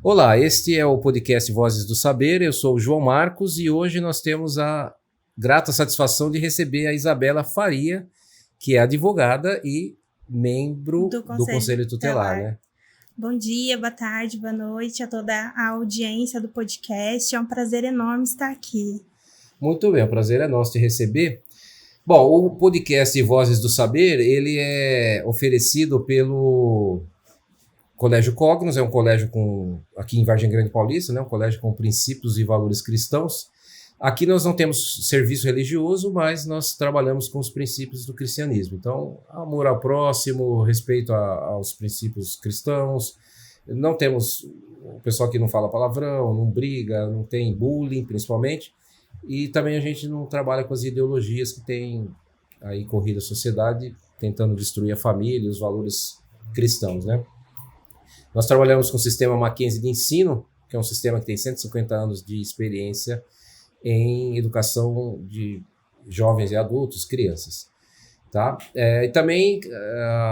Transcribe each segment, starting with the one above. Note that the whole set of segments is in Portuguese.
Olá, este é o podcast Vozes do Saber, eu sou o João Marcos e hoje nós temos a grata satisfação de receber a Isabela Faria, que é advogada e membro do Conselho Tutelar, né? Bom dia, boa tarde, boa noite a toda a audiência do podcast, é um prazer enorme estar aqui. Muito bem, o prazer é nosso te receber. Bom, o podcast Vozes do Saber, ele é oferecido pelo Colégio Cognos, é um colégio aqui em Vargem Grande Paulista, né? Um colégio com princípios e valores cristãos. Aqui nós não temos serviço religioso, mas nós trabalhamos com os princípios do cristianismo. Então, amor ao próximo, respeito aos princípios cristãos. Não temos o pessoal que não fala palavrão, não briga, não tem bullying, principalmente. E também a gente não trabalha com as ideologias que têm aí corrido a sociedade, tentando destruir a família e os valores cristãos, né? Nós trabalhamos com o sistema Mackenzie de ensino, que é um sistema que tem 150 anos de experiência em educação de jovens e adultos, crianças. Tá? E também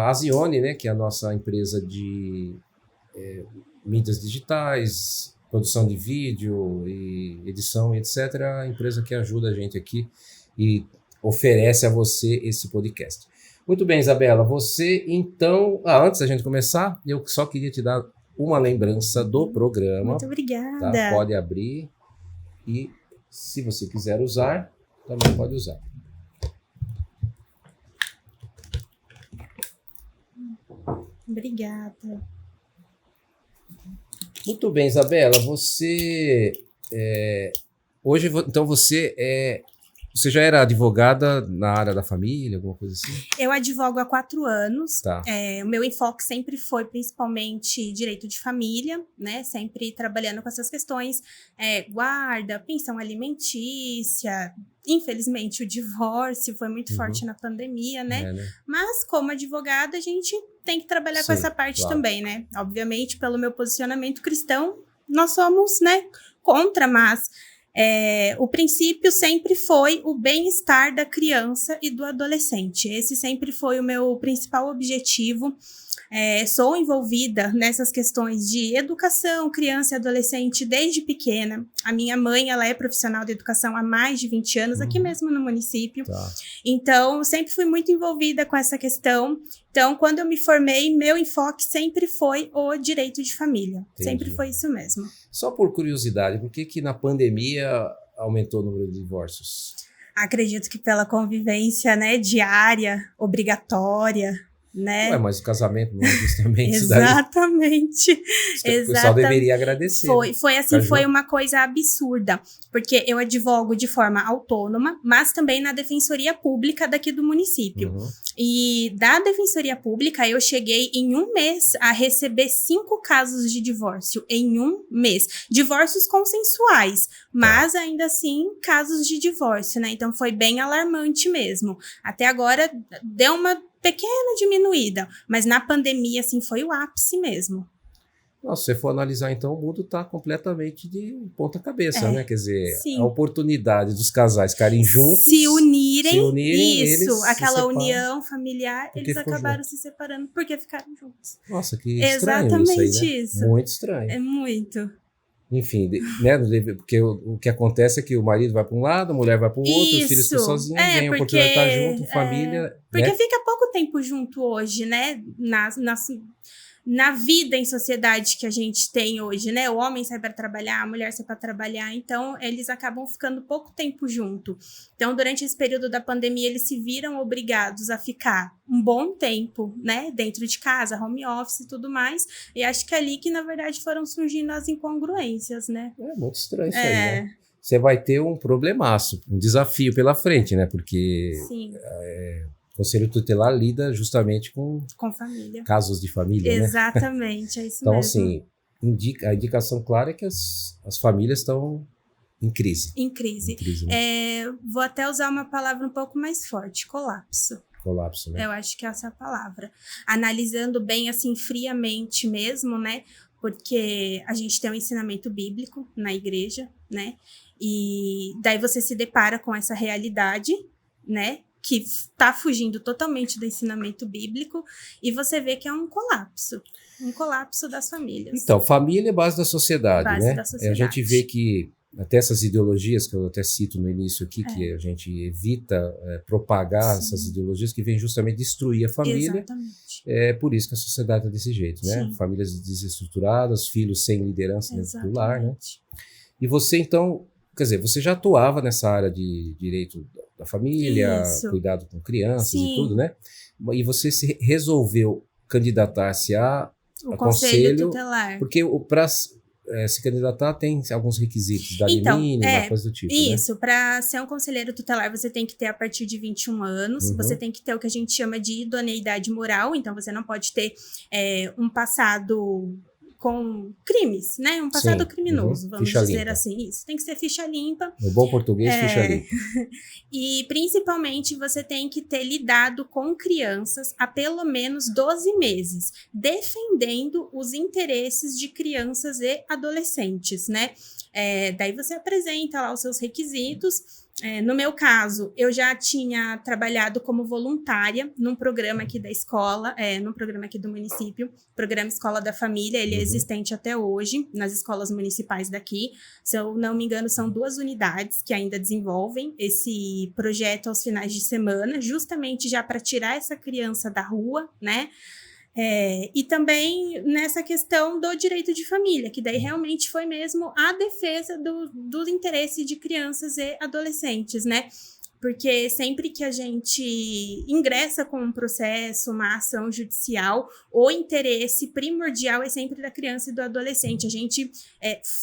a Zione, né, que é a nossa empresa de mídias digitais, produção de vídeo e edição, etc. A empresa que ajuda a gente aqui e oferece a você esse podcast. Muito bem, Isabela, você então... antes da gente começar, eu só queria te dar uma lembrança do programa. Muito obrigada. Tá? Pode abrir e, se você quiser usar, também pode usar. Obrigada. Muito bem, Isabela, você... hoje, então, você já era advogada na área da família, alguma coisa assim? Eu advogo há 4 anos. Tá. O meu enfoque sempre foi principalmente direito de família, né? Sempre trabalhando com essas questões, guarda, pensão alimentícia. Infelizmente, o divórcio foi muito forte na pandemia, né? Mas, como advogada, a gente tem que trabalhar com essa parte também, né? Obviamente, pelo meu posicionamento cristão, nós somos, né, contra, mas... o princípio sempre foi o bem-estar da criança e do adolescente. Esse sempre foi o meu principal objetivo. Sou envolvida nessas questões de educação, criança e adolescente desde pequena. A minha mãe, ela é profissional de educação há mais de 20 anos, aqui mesmo no município. Tá. Então, sempre fui muito envolvida com essa questão. Então, quando eu me formei, meu enfoque sempre foi o direito de família. Entendi. Sempre foi isso mesmo. Só por curiosidade, por que na pandemia aumentou o número de divórcios? Acredito que pela convivência, né, diária, obrigatória, né? Mas o casamento não é justamente isso daí. Exatamente. O pessoal deveria agradecer. Foi assim, foi uma coisa absurda, porque eu advogo de forma autônoma, mas também na Defensoria Pública daqui do município. E da Defensoria Pública, eu cheguei em um mês a receber 5 casos de divórcio, em um mês. Divórcios consensuais, mas ainda assim, casos de divórcio, né? Então, foi bem alarmante mesmo. Até agora, deu uma pequena diminuída, mas na pandemia, assim, foi o ápice mesmo. Nossa, se você for analisar, então, o mundo está completamente de ponta cabeça, né? Quer dizer, sim. A oportunidade dos casais ficarem juntos... Se unirem isso, eles aquela união familiar, eles acabaram se separando porque ficaram juntos. Nossa, que estranho isso aí, né? Isso. Muito estranho. É muito. Enfim, né? Porque o que acontece é que o marido vai para um lado, a mulher vai para o outro, os filhos estão sozinhos, vem a oportunidade de estar junto, família... Porque né? fica pouco tempo junto hoje, né? Na vida em sociedade que a gente tem hoje, né? O homem sai para trabalhar, a mulher sai para trabalhar, então eles acabam ficando pouco tempo junto. Então, durante esse período da pandemia, eles se viram obrigados a ficar um bom tempo, né? Dentro de casa, home office e tudo mais. E acho que é ali que, na verdade, foram surgindo as incongruências, né? É muito estranho isso aí, né? Você vai ter um problemaço, um desafio pela frente, né? Porque... Sim. O Conselho Tutelar lida justamente com família. Casos de família, Exatamente, né? É isso então, mesmo. Então, assim, a indicação clara é que as famílias estão em crise. Em crise. Né? Vou até usar uma palavra um pouco mais forte, colapso. Colapso, né? Eu acho que essa é a palavra. Analisando bem, assim, friamente mesmo, né? Porque a gente tem um ensinamento bíblico na igreja, né? E daí você se depara com essa realidade, né? que está fugindo totalmente do ensinamento bíblico, e você vê que é um colapso das famílias. Então, família é base da sociedade, Base né? da sociedade. A gente vê que até essas ideologias, que eu até cito no início aqui, que a gente evita propagar essas ideologias que vêm justamente destruir a família. Exatamente. É por isso que a sociedade está desse jeito, né? Sim. Famílias desestruturadas, filhos sem liderança dentro do lar, né? E você, então, quer dizer, você já atuava nessa área de direito da família, cuidado com crianças e tudo, né? E você se resolveu candidatar-se ao conselho tutelar. Porque para se candidatar tem alguns requisitos, idade mínima, coisa do tipo, isso, né? Para ser um conselheiro tutelar, você tem que ter a partir de 21 anos, você tem que ter o que a gente chama de idoneidade moral, então você não pode ter um passado com crimes, né? Um passado criminoso, vamos ficha dizer limpa. Assim. Isso tem que ser ficha limpa. No bom português, ficha limpa. E, principalmente, você tem que ter lidado com crianças há pelo menos 12 meses, defendendo os interesses de crianças e adolescentes, né? Daí você apresenta lá os seus requisitos. No meu caso, eu já tinha trabalhado como voluntária num programa aqui da escola, num programa aqui do município, Programa Escola da Família, ele é existente até hoje nas escolas municipais daqui. Se eu não me engano, são 2 unidades que ainda desenvolvem esse projeto aos finais de semana, justamente já para tirar essa criança da rua, né? E também nessa questão do direito de família, que daí realmente foi mesmo a defesa do interesse de crianças e adolescentes, né? Porque sempre que a gente ingressa com um processo, uma ação judicial, o interesse primordial é sempre da criança e do adolescente. A gente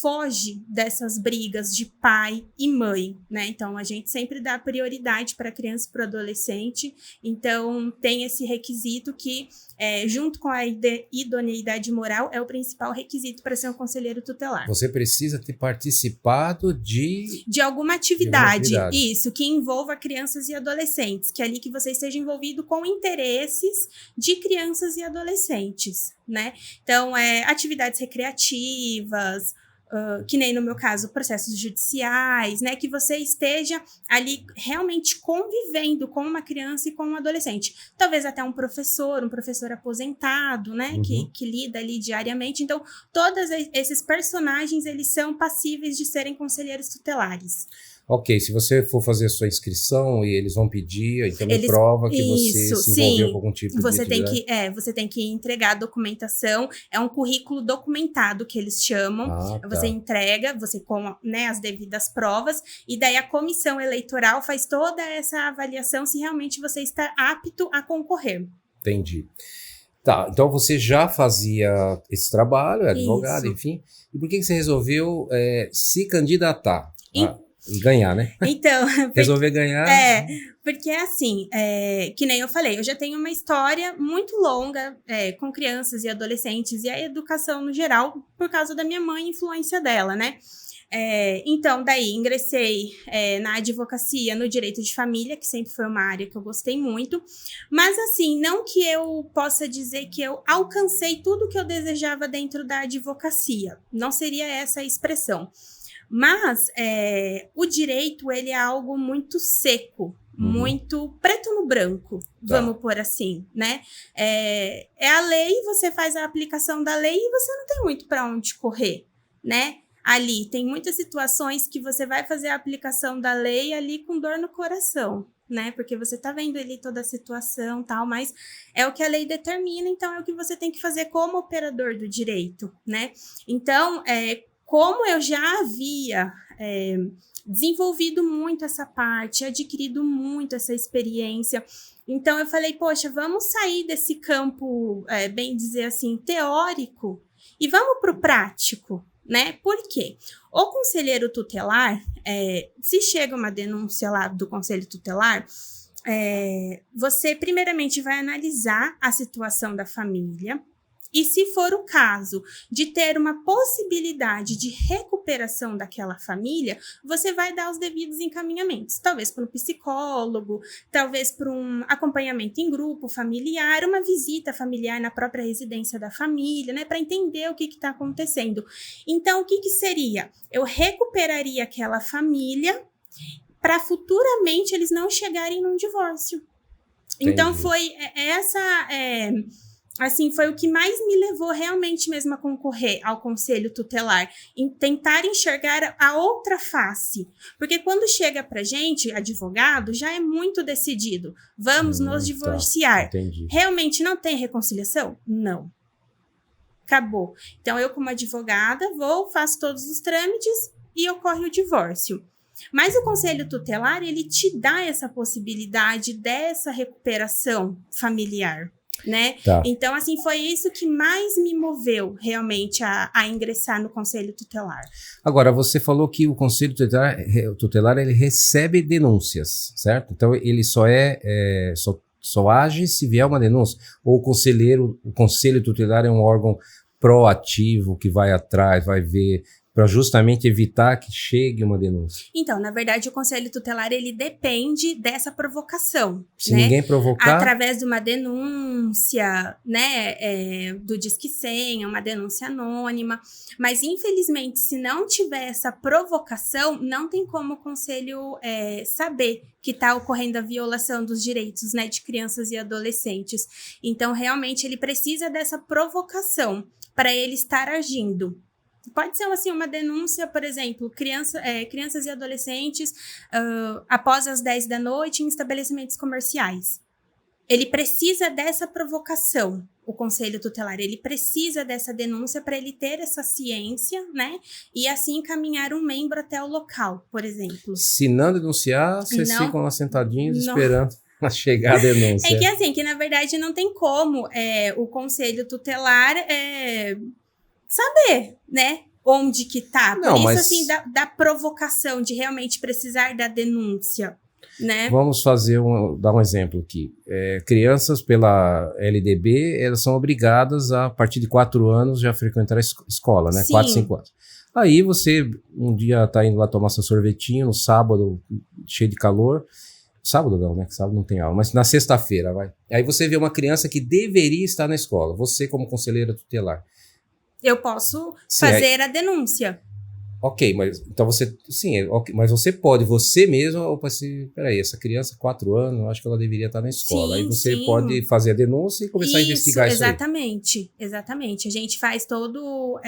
foge dessas brigas de pai e mãe, né? Então, a gente sempre dá prioridade para a criança e para o adolescente. Então, tem esse requisito que, junto com a idoneidade moral, é o principal requisito para ser um conselheiro tutelar. Você precisa ter participado de alguma atividade, isso, que envolva crianças e adolescentes, que é ali que você esteja envolvido com interesses de crianças e adolescentes, né? Então, atividades recreativas, que nem no meu caso, processos judiciais, né? Que você esteja ali realmente convivendo com uma criança e com um adolescente. Talvez até um professor aposentado, né? Que lida ali diariamente. Então, todos esses personagens, eles são passíveis de serem conselheiros tutelares. Ok, se você for fazer a sua inscrição e eles vão pedir, então prova que você se envolveu com algum tipo de atividade. Você tem que entregar a documentação, é um currículo documentado que eles chamam, você entrega, você com, né, as devidas provas, e daí a comissão eleitoral faz toda essa avaliação se realmente você está apto a concorrer. Entendi. Tá, então você já fazia esse trabalho, é advogado, enfim, e por que você resolveu se candidatar? E ganhar, né? Então, resolver ganhar. Porque assim, que nem eu falei, eu já tenho uma história muito longa com crianças e adolescentes e a educação no geral, por causa da minha mãe e influência dela, né? Então, daí ingressei na advocacia, no direito de família, que sempre foi uma área que eu gostei muito, mas assim, não que eu possa dizer que eu alcancei tudo que eu desejava dentro da advocacia, não seria essa a expressão. Mas o direito, ele é algo muito seco, muito preto no branco, vamos pôr assim, né? É a lei, você faz a aplicação da lei e você não tem muito para onde correr, né? Ali, tem muitas situações que você vai fazer a aplicação da lei ali com dor no coração, né? Porque você tá vendo ali toda a situação e tal, mas é o que a lei determina, então é o que você tem que fazer como operador do direito, né? Então, como eu já havia desenvolvido muito essa parte, adquirido muito essa experiência, então eu falei, poxa, vamos sair desse campo, bem dizer assim, teórico, e vamos para o prático, né? Por quê? O conselheiro tutelar, se chega uma denúncia lá do conselho tutelar, você primeiramente vai analisar a situação da família, e se for o caso de ter uma possibilidade de recuperação daquela família, você vai dar os devidos encaminhamentos. Talvez para um psicólogo, talvez para um acompanhamento em grupo familiar, uma visita familiar na própria residência da família, né? Para entender o que está acontecendo. Então, o que seria? Eu recuperaria aquela família para futuramente eles não chegarem num divórcio. Então Entendi. foi assim, foi o que mais me levou realmente mesmo a concorrer ao conselho tutelar, em tentar enxergar a outra face. Porque quando chega pra gente, advogado, já é muito decidido. Vamos nos divorciar. Entendi. Realmente não tem reconciliação? Não. Acabou. Então, eu como advogada, faço todos os trâmites e ocorre o divórcio. Mas o conselho tutelar, ele te dá essa possibilidade dessa recuperação familiar, né? Tá. Então, assim, foi isso que mais me moveu realmente a ingressar no conselho tutelar. Agora, você falou que o conselho tutelar ele recebe denúncias, certo? Então, ele só age se vier uma denúncia? Ou o conselho tutelar é um órgão proativo que vai atrás, vai ver, para justamente evitar que chegue uma denúncia? Então, na verdade, o conselho tutelar, ele depende dessa provocação, Se né? ninguém provocar... Através de uma denúncia, né, do Disque 100, uma denúncia anônima. Mas, infelizmente, se não tiver essa provocação, não tem como o conselho saber que está ocorrendo a violação dos direitos, né, de crianças e adolescentes. Então, realmente, ele precisa dessa provocação para ele estar agindo. Pode ser assim, uma denúncia, por exemplo, crianças e adolescentes após as 10 da noite em estabelecimentos comerciais. Ele precisa dessa provocação, o conselho tutelar, ele precisa dessa denúncia para ele ter essa ciência, né? E assim encaminhar um membro até o local, por exemplo. Se não denunciar, vocês ficam lá sentadinhos esperando a chegar a denúncia. É que assim, que na verdade não tem como o conselho tutelar saber, né? Onde que tá. Por isso, assim, da provocação de realmente precisar da denúncia, né? Vamos dar um exemplo aqui. Crianças pela LDB, elas são obrigadas a partir de 4 anos já frequentar a escola, né? Sim. 4, 5 anos. Aí você um dia tá indo lá tomar seu sorvetinho, no sábado, cheio de calor. Sábado não, né? Que sábado não tem aula, mas na sexta-feira, vai. Aí você vê uma criança que deveria estar na escola. Você como conselheira tutelar. Eu posso fazer a denúncia. Ok, mas então você... Sim, okay, mas você pode, você mesmo... Opa, peraí, essa criança, 4 anos, eu acho que ela deveria estar na escola. Sim, aí você sim. pode fazer a denúncia e começar a investigar isso aí. Exatamente. A gente faz todo...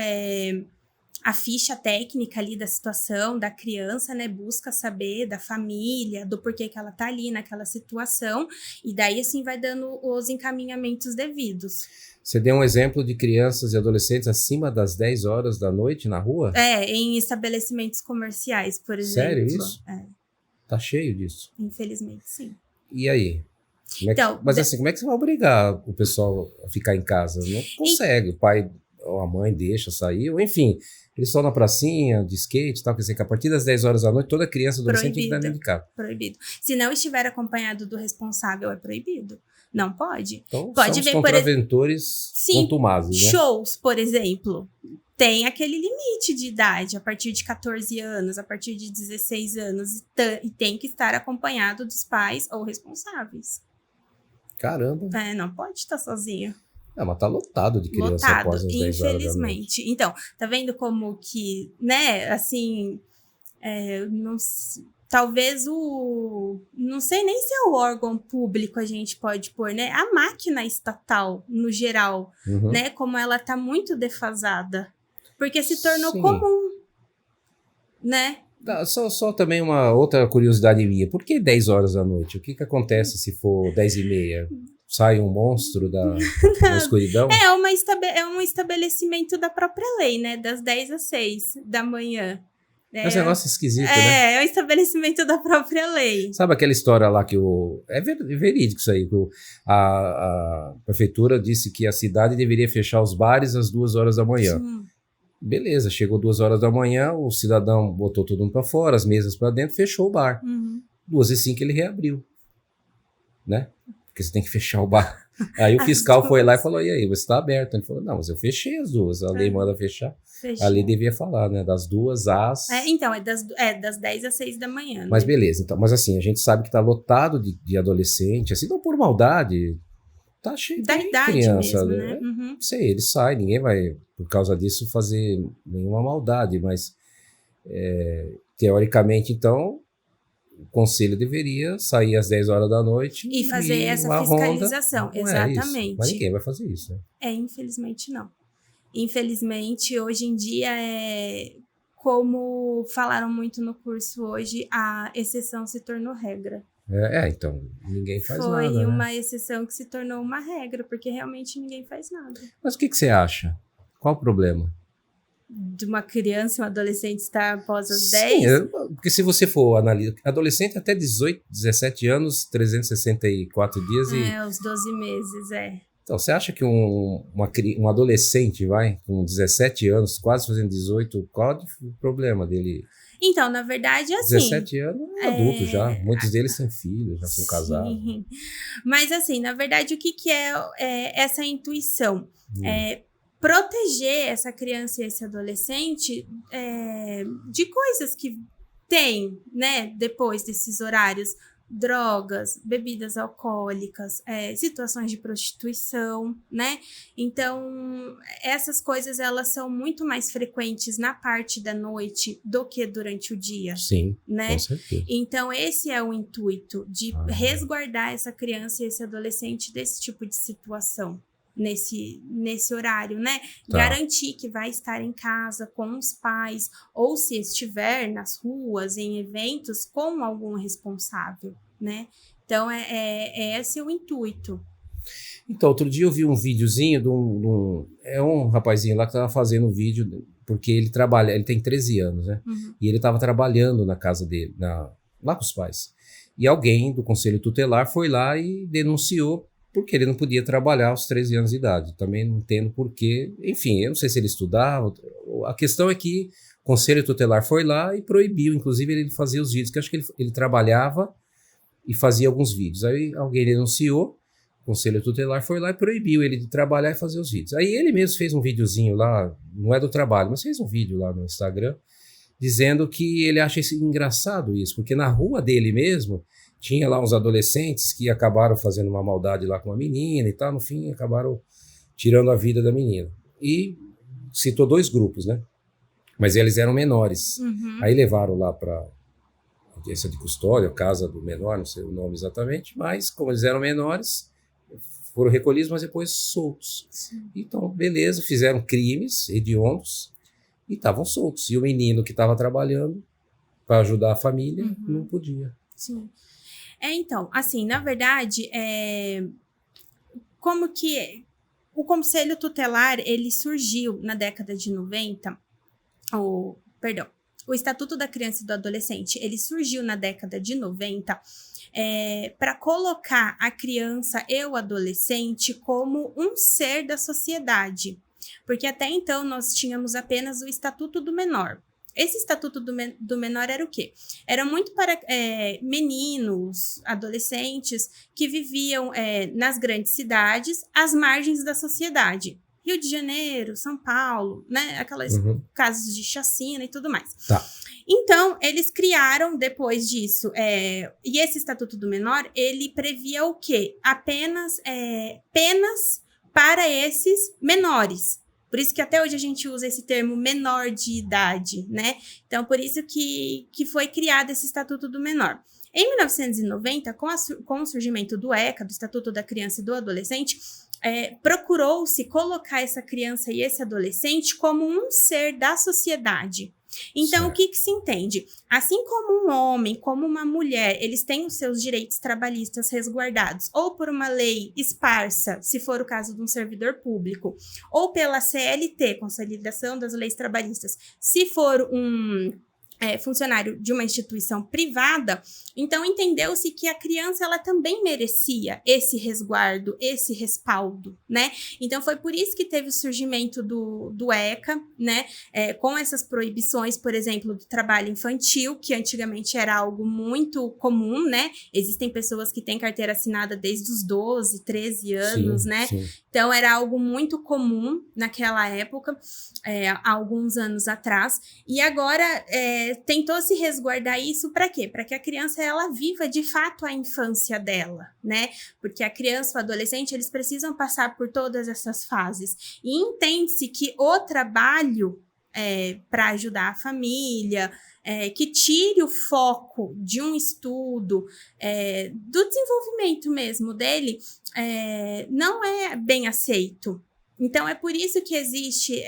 a ficha técnica ali da situação, da criança, né? Busca saber da família, do porquê que ela tá ali naquela situação. E daí, assim, vai dando os encaminhamentos devidos. Você deu um exemplo de crianças e adolescentes acima das 10 horas da noite na rua? Em estabelecimentos comerciais, por exemplo. Sério isso? Tá cheio disso? Infelizmente, sim. E aí? Mas assim, como é que você vai obrigar o pessoal a ficar em casa? Não consegue. O pai ou a mãe deixa sair, ou enfim... Eles estão na pracinha, de skate e tal, quer dizer que a partir das 10 horas da noite, toda criança e adolescente tem que estar dentro de casa. Proibido. Se não estiver acompanhado do responsável, é proibido. Não pode. Então, pode são ver, os contraventores contumazes, né? Shows, por exemplo, tem aquele limite de idade, a partir de 14 anos, a partir de 16 anos, e tem que estar acompanhado dos pais ou responsáveis. Caramba. Não pode estar sozinho. Mas tá lotado de criança após as 10 horas da noite. Infelizmente. Então, tá vendo como que, né, assim, talvez não sei nem se é o órgão público a gente pode pôr, né, a máquina estatal, no geral, né, como ela tá muito defasada, porque se tornou comum, né? Só também uma outra curiosidade minha, por que 10 horas da noite? O que acontece se for 10h30? Sai um monstro da escuridão? É um estabelecimento da própria lei, né? Das 10 às 6 da manhã. Esse negócio esquisito, né? É um estabelecimento da própria lei. Sabe aquela história lá que é verídico isso aí, que a prefeitura disse que a cidade deveria fechar os bares às 2 horas da manhã. Sim. Beleza, chegou 2 horas da manhã, o cidadão botou todo mundo para fora, as mesas para dentro, fechou o bar. 2h05 ele reabriu, né? Porque você tem que fechar o bar. Aí o fiscal foi lá e falou, e aí, você está aberto? Ele falou, não, mas eu fechei as 2, a lei manda fechar. Fechou. A lei devia falar, né, das 2 às... Então, das 10 às 6 da manhã. Mas né? Beleza, então, mas assim, a gente sabe que tá lotado de adolescente, assim, não por maldade, tá cheio da de idade criança. Mesmo, né? Não sei, ele sai, ninguém vai, por causa disso, fazer nenhuma maldade, mas teoricamente, então, o conselho deveria sair às 10 horas da noite E fazer essa uma fiscalização, ronda. Não é isso. exatamente. Mas ninguém vai fazer isso, né? Infelizmente não. Infelizmente, hoje em dia, como falaram muito no curso hoje, a exceção se tornou regra. Então, ninguém faz nada, Foi né? uma exceção que se tornou uma regra, porque realmente ninguém faz nada. Mas o que você acha? Qual o problema? De uma criança e um adolescente estar após as Sim, 10? porque se você for analisar, adolescente até 18, 17 anos, 364 dias Os 12 meses, Então, você acha que um adolescente, com 17 anos, quase fazendo 18, qual o problema dele? Então, na verdade, assim... 17 anos é adulto já. Muitos deles têm filhos, já são casados. Mas, assim, na verdade, o que é essa intuição? Proteger essa criança e esse adolescente de coisas que tem, né, depois desses horários. Drogas, bebidas alcoólicas, situações de prostituição, né? Então, essas coisas, elas são muito mais frequentes na parte da noite do que durante o dia. Sim, né? Com certeza. Então, esse é o intuito, de resguardar essa criança e esse adolescente desse tipo de situação. Nesse horário, né? Tá. Garantir que vai estar em casa com os pais, ou se estiver nas ruas, em eventos, com algum responsável, né? Então, esse o intuito. Então, outro dia eu vi um videozinho de um rapazinho lá que estava fazendo um vídeo, porque ele tem 13 anos, né? E ele estava trabalhando na casa dele, lá com os pais. E alguém do conselho tutelar foi lá e denunciou porque ele não podia trabalhar aos 13 anos de idade. Também não entendo porquê. Enfim, eu não sei se ele estudava. A questão é que o conselho tutelar foi lá e proibiu, inclusive, ele fazer os vídeos, que eu acho que ele trabalhava e fazia alguns vídeos. Aí alguém denunciou, o conselho tutelar foi lá e proibiu ele de trabalhar e fazer os vídeos. Aí ele mesmo fez um videozinho lá, não é do trabalho, mas fez um vídeo lá no Instagram, dizendo que ele acha engraçado isso, porque na rua dele mesmo tinha lá uns adolescentes que acabaram fazendo uma maldade lá com a menina e tal, no fim acabaram tirando a vida da menina. E citou 2 grupos, né? Mas eles eram menores. Aí levaram lá para audiência de custódia, casa do menor, não sei o nome exatamente, mas como eles eram menores, foram recolhidos, mas depois soltos. Sim. Então, beleza, fizeram crimes hediondos e estavam soltos. E o menino que estava trabalhando para ajudar a família não podia. Sim. Então, assim, na verdade, como que o Conselho Tutelar, ele surgiu na década de 90, o Estatuto da Criança e do Adolescente, ele surgiu na década de 90 para colocar a criança e o adolescente como um ser da sociedade, porque até então nós tínhamos apenas o Estatuto do Menor. Esse Estatuto do Menor era o quê? Era muito para meninos, adolescentes que viviam nas grandes cidades, às margens da sociedade. Rio de Janeiro, São Paulo, né? Aquelas casos de chacina e tudo mais. Tá. Então, eles criaram, depois disso, e esse Estatuto do Menor, ele previa o quê? Apenas penas para esses menores. Por isso que até hoje a gente usa esse termo menor de idade, né? Então, por isso que foi criado esse Estatuto do Menor. Em 1990, com o surgimento do ECA, do Estatuto da Criança e do Adolescente, procurou-se colocar essa criança e esse adolescente como um ser da sociedade. Então, o que se entende? Assim como um homem, como uma mulher, eles têm os seus direitos trabalhistas resguardados, ou por uma lei esparsa, se for o caso de um servidor público, ou pela CLT, Consolidação das Leis Trabalhistas, se for um funcionário de uma instituição privada, então entendeu-se que a criança ela também merecia esse resguardo, esse respaldo, né? Então foi por isso que teve o surgimento do ECA, né? Com essas proibições, por exemplo, do trabalho infantil, que antigamente era algo muito comum, né? Existem pessoas que têm carteira assinada desde os 12, 13 anos, né? Sim. Então era algo muito comum naquela época, há alguns anos atrás, e agora tentou se resguardar isso para quê? Para que a criança ela viva de fato a infância dela, né? Porque a criança, o adolescente, eles precisam passar por todas essas fases. E entende-se que o trabalho para ajudar a família, que tire o foco de um estudo, do desenvolvimento mesmo dele, não é bem aceito. Então, é por isso que existe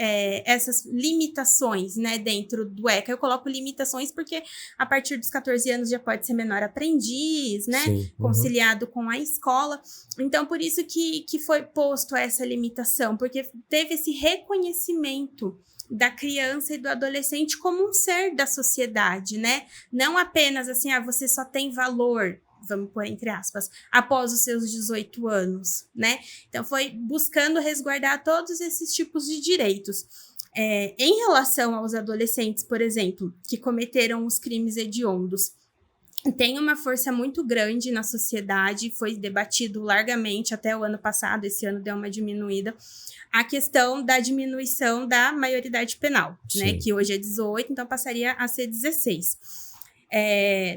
essas limitações, né, dentro do ECA. Eu coloco limitações porque a partir dos 14 anos já pode ser menor aprendiz, né, Sim. conciliado com a escola. Então, por isso que foi posto essa limitação, porque teve esse reconhecimento da criança e do adolescente como um ser da sociedade, né? Não apenas assim, você só tem valor, vamos pôr entre aspas, após os seus 18 anos, né? Então, foi buscando resguardar todos esses tipos de direitos. Em relação aos adolescentes, por exemplo, que cometeram os crimes hediondos, tem uma força muito grande na sociedade, foi debatido largamente até o ano passado, esse ano deu uma diminuída, a questão da diminuição da maioridade penal, né? Que hoje é 18, então passaria a ser 16.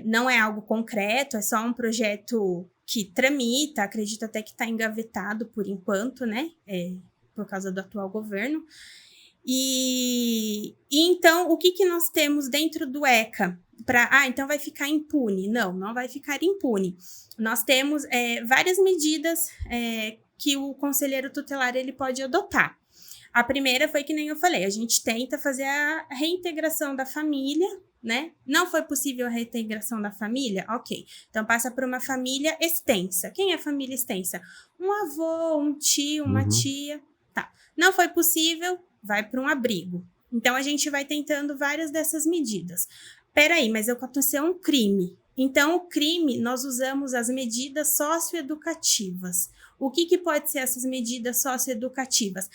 Não é algo concreto, é só um projeto que tramita, acredito até que está engavetado por enquanto, né? Por causa do atual governo. E então, o que nós temos dentro do ECA? Então vai ficar impune. Não vai ficar impune. Nós temos várias medidas que o conselheiro tutelar ele pode adotar. A primeira foi que nem eu falei, a gente tenta fazer a reintegração da família, né? Não foi possível a reintegração da família? Ok. Então passa por uma família extensa. Quem é família extensa? Um avô, um tio, uma tia. Tá. Não foi possível, vai para um abrigo. Então a gente vai tentando várias dessas medidas. Peraí, mas aconteceu um crime. Então, o crime, nós usamos as medidas socioeducativas. O que pode ser essas medidas socioeducativas?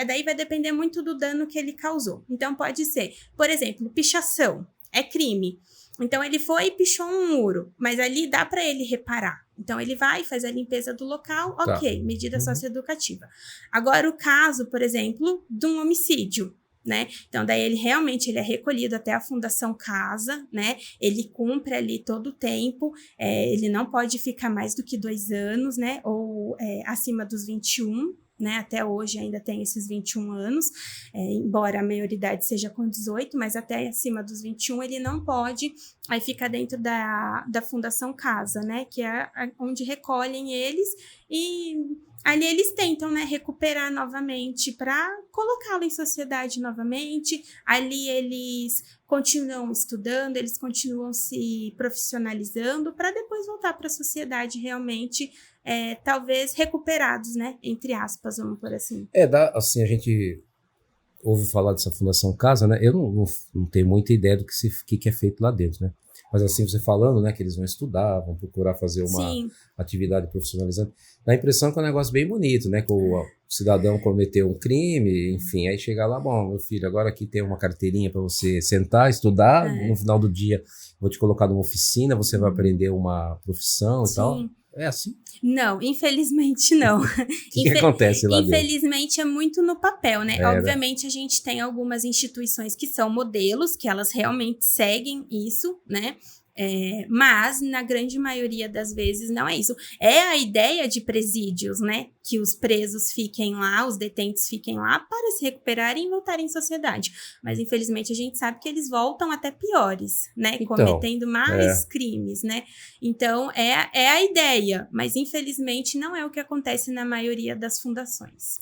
Daí vai depender muito do dano que ele causou. Então, pode ser, por exemplo, pichação. É crime. Então, ele foi e pichou um muro, mas ali dá para ele reparar. Então, ele vai e faz a limpeza do local, ok, medida socioeducativa. Agora, o caso, por exemplo, de um homicídio, né? Então, daí ele é recolhido até a Fundação Casa, né? Ele cumpre ali todo o tempo, ele não pode ficar mais do que 2 anos, né? Ou acima dos 21, né? Até hoje ainda tem esses 21 anos, embora a maioridade seja com 18, mas até acima dos 21 ele não pode, aí fica dentro da Fundação Casa, né? Que é onde recolhem eles e ali eles tentam, né, recuperar novamente para colocá-lo em sociedade novamente. Ali eles continuam estudando, eles continuam se profissionalizando para depois voltar para a sociedade realmente, talvez recuperados, né, entre aspas, vamos por assim. Assim, a gente ouve falar dessa Fundação Casa, né? Eu não tenho muita ideia do que é feito lá dentro, né? Mas assim, você falando, né, que eles vão estudar, vão procurar fazer uma atividade profissionalizante, dá a impressão que é um negócio bem bonito, né? Que o cidadão cometeu um crime, enfim, aí chega lá, bom, meu filho, agora aqui tem uma carteirinha para você sentar, estudar, no final do dia vou te colocar numa oficina, você vai aprender uma profissão e tal. É assim? Não, infelizmente não. O que acontece lá dentro? Infelizmente é muito no papel, né? Obviamente a gente tem algumas instituições que são modelos, que elas realmente seguem isso, né? Mas na grande maioria das vezes não é isso. É a ideia de presídios, né? Que os presos fiquem lá, os detentos fiquem lá para se recuperarem e voltarem em sociedade. Mas infelizmente a gente sabe que eles voltam até piores, né? Então, cometendo mais crimes, né? Então é a ideia, mas infelizmente não é o que acontece na maioria das fundações.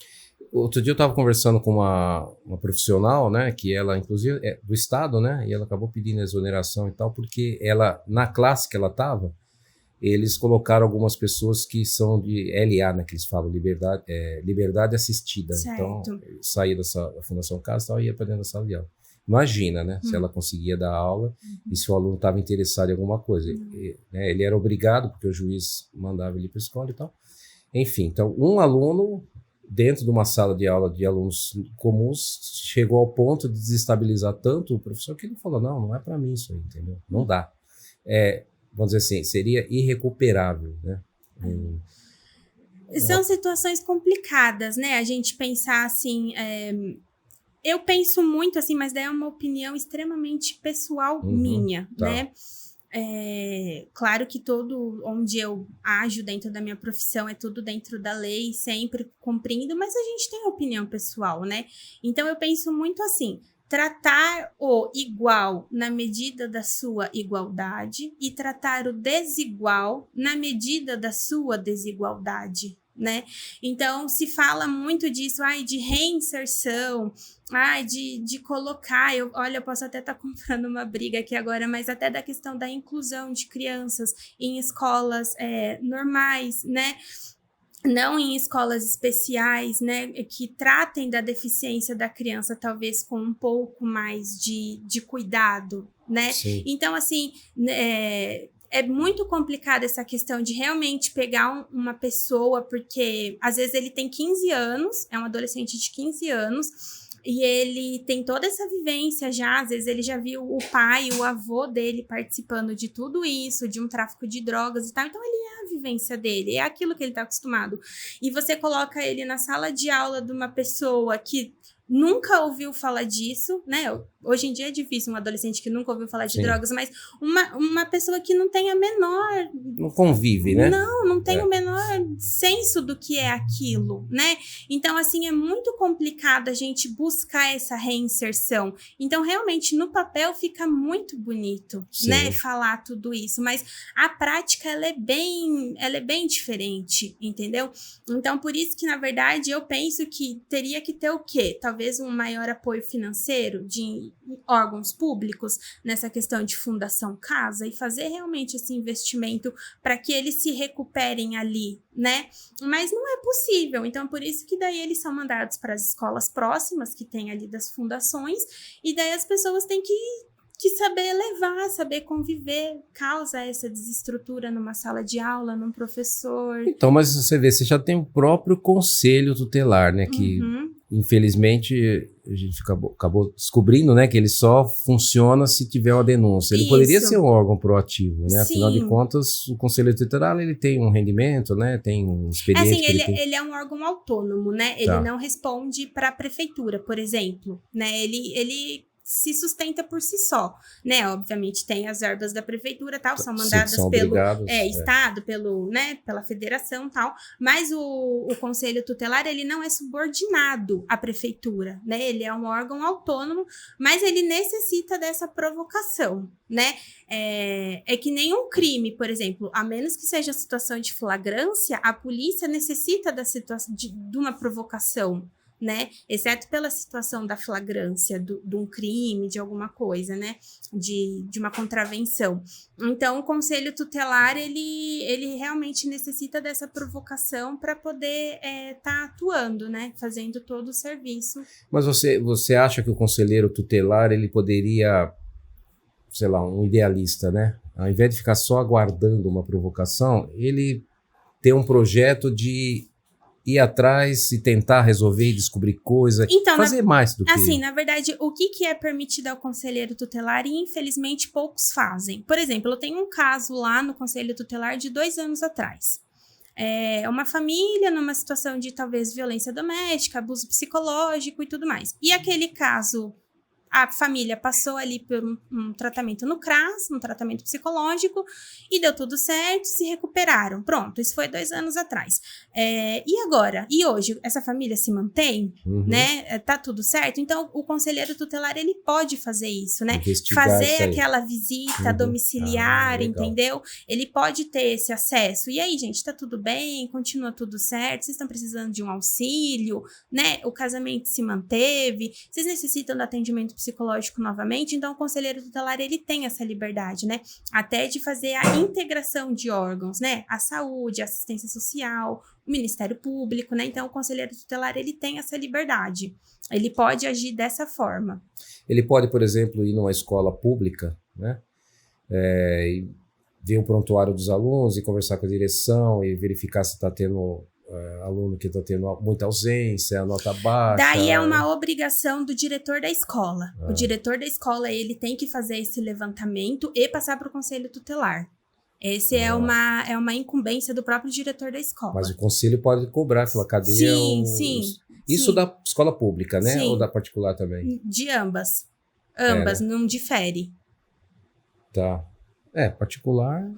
Outro dia eu estava conversando com uma profissional, né, que ela, inclusive, é do Estado, né, e ela acabou pedindo exoneração e tal, porque ela, na classe que ela estava, eles colocaram algumas pessoas que são de LA, né, que eles falam, liberdade assistida. Certo. Então, saía da Fundação Casa e tal, e ia para dentro da sala de aula. Imagina, né, se ela conseguia dar aula e se o aluno estava interessado em alguma coisa. Né, ele era obrigado, porque o juiz mandava ele para a escola e tal. Enfim, então, um aluno dentro de uma sala de aula de alunos comuns, chegou ao ponto de desestabilizar tanto o professor que ele falou, não é para mim isso aí, entendeu? Não dá. Vamos dizer assim, seria irrecuperável, né? São situações complicadas, né? A gente pensar assim... Eu penso muito assim, mas daí é uma opinião extremamente pessoal minha, né? Claro que onde eu ajo dentro da minha profissão é tudo dentro da lei, sempre cumprindo, mas a gente tem opinião pessoal, né? Então eu penso muito assim, tratar o igual na medida da sua igualdade e tratar o desigual na medida da sua desigualdade, né? Então, se fala muito disso, de reinserção, de colocar, eu posso até estar comprando uma briga aqui agora, mas até da questão da inclusão de crianças em escolas normais, né? Não em escolas especiais, né, que tratem da deficiência da criança, talvez com um pouco mais de cuidado, né? Sim. Então, assim, é muito complicado essa questão de realmente pegar uma pessoa, porque às vezes ele tem 15 anos, é um adolescente de 15 anos, e ele tem toda essa vivência já, às vezes ele já viu o pai, o avô dele participando de tudo isso, de um tráfico de drogas e tal, então ele é a vivência dele, é aquilo que ele está acostumado. E você coloca ele na sala de aula de uma pessoa que nunca ouviu falar disso, né? Hoje em dia é difícil um adolescente que nunca ouviu falar de Sim. drogas, mas uma pessoa que não tem a menor... Não convive, né? Não tem o menor senso do que é aquilo, né? Então, assim, é muito complicado a gente buscar essa reinserção. Então, realmente, no papel fica muito bonito, Sim. né? Falar tudo isso, mas a prática, ela é bem diferente, entendeu? Então, por isso que, na verdade, eu penso que teria que ter o quê? Talvez um maior apoio financeiro de órgãos públicos nessa questão de Fundação Casa e fazer realmente esse investimento para que eles se recuperem ali, né? Mas não é possível, então por isso que daí eles são mandados para as escolas próximas que tem ali das fundações e daí as pessoas têm que saber levar, saber conviver, causa essa desestrutura numa sala de aula, num professor. Então, mas você vê, você já tem o próprio conselho tutelar, né? Que, infelizmente, a gente acabou descobrindo, né? Que ele só funciona se tiver uma denúncia. Ele poderia ser um órgão proativo, né? Sim. Afinal de contas, o conselho tutelar, ele tem um rendimento, né? Tem um expediente. Assim, ele é um órgão autônomo, né? Ele não responde para a prefeitura, por exemplo, né? Ele se sustenta por si só, né? Obviamente tem as verbas da prefeitura, tal, são mandadas pelo estado, pela federação, tal, mas o conselho tutelar, ele não é subordinado à prefeitura, né? Ele é um órgão autônomo, mas ele necessita dessa provocação, né? É que nenhum crime, por exemplo, a menos que seja situação de flagrância, a polícia necessita da situação de uma provocação, né? Exceto pela situação da flagrância de um crime, de alguma coisa, né? De uma contravenção. Então, o conselho tutelar, ele realmente necessita dessa provocação para poder tá atuando, né? Fazendo todo o serviço. Mas você acha que o conselheiro tutelar, ele poderia, sei lá, um idealista, né? Ao invés de ficar só aguardando uma provocação, ele ter um projeto de ir atrás e tentar resolver e descobrir coisa, então, fazer mais do que... Assim, na verdade, o que é permitido ao conselheiro tutelar e, infelizmente, poucos fazem. Por exemplo, eu tenho um caso lá no conselho tutelar de 2 anos atrás. Uma família numa situação de, talvez, violência doméstica, abuso psicológico e tudo mais. E aquele caso... A família passou ali por um tratamento no CRAS, um tratamento psicológico, e deu tudo certo, se recuperaram. Pronto, isso foi 2 anos atrás. E agora? E hoje? Essa família se mantém? Né? Tá tudo certo? Então, o conselheiro tutelar, ele pode fazer isso, né? Fazer aquela visita domiciliar, entendeu? Ele pode ter esse acesso. E aí, gente, tá tudo bem? Continua tudo certo? Vocês estão precisando de um auxílio? Né? O casamento se manteve? Vocês necessitam do atendimento psicológico novamente? Então, o conselheiro tutelar, ele tem essa liberdade, né? Até de fazer a integração de órgãos, né? A saúde, a assistência social, o Ministério Público, né? Então, o conselheiro tutelar, ele tem essa liberdade. Ele pode agir dessa forma. Ele pode, por exemplo, ir numa escola pública, né? E ver o prontuário dos alunos e conversar com a direção e verificar se está tendo... aluno que está tendo muita ausência, nota baixa. Daí é uma obrigação do diretor da escola. O diretor da escola, ele tem que fazer esse levantamento e passar para o conselho tutelar. Esse é uma incumbência do próprio diretor da escola. Mas o conselho pode cobrar, falar, cadê sim. Isso da escola pública, né? Sim. Ou da particular também? De ambas. Ambas, não difere. Tá. Particular.